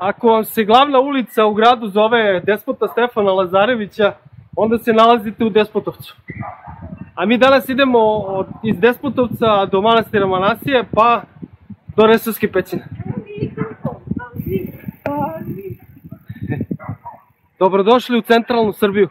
Ako vam se glavna ulica u gradu zove Despota Stefana Lazarevića, onda se nalazite u Despotovcu. A mi danas idemo iz Despotovca do manastira Manasije, pa do Resavske pećine. Dobrodošli u centralnu Srbiju.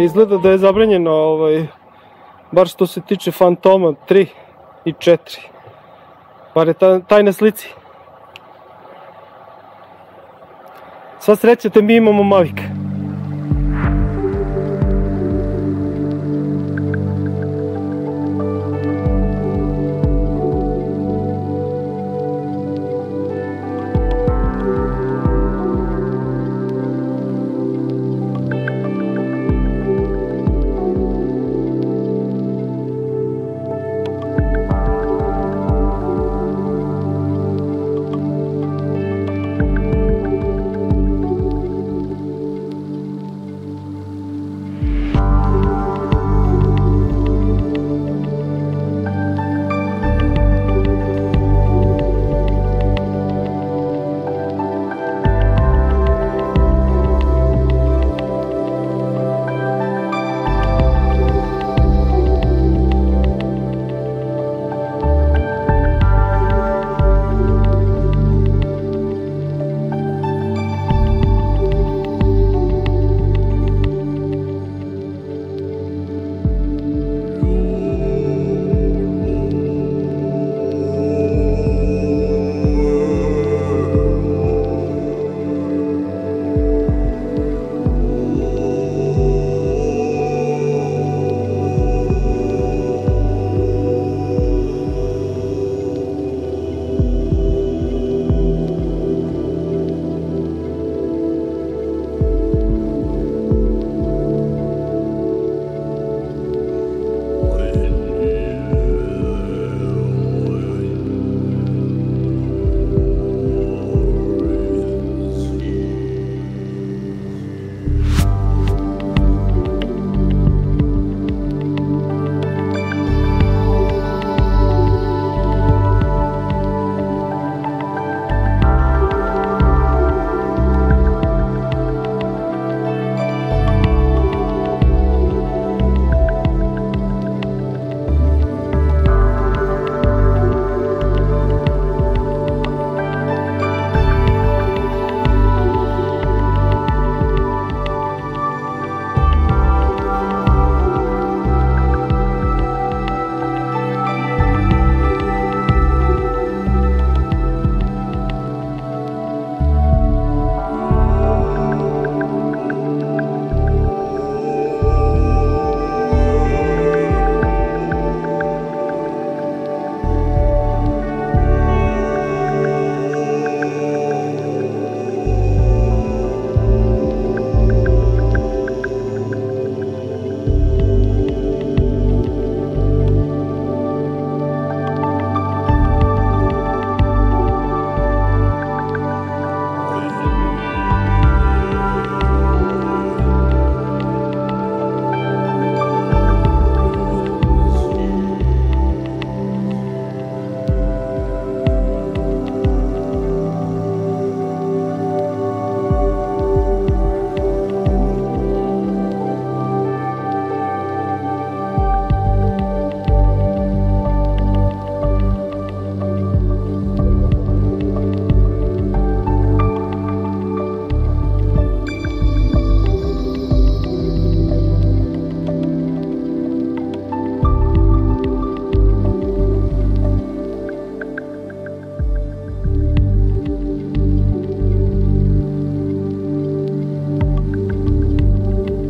Izgleda da je zabranjeno, bar što se tiče Fantoma 3 i 4. Bar je taj na slici. Sva sreća te mi imamo Mavic.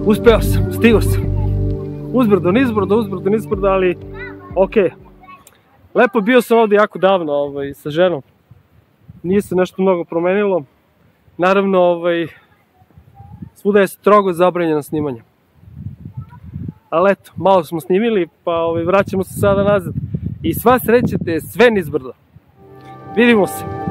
Uspeo sam, stigao sam. Uzbrdo, nizbrdo, ali okej. Lepo, bio sam ovde jako davno sa ženom. Nije se nešto mnogo promenilo. Naravno, svuda je strogo zabranjeno snimanje. Ali eto, malo smo snimili, pa vraćamo se sada nazad. I sva sreća te sve nizbrdo. Vidimo se.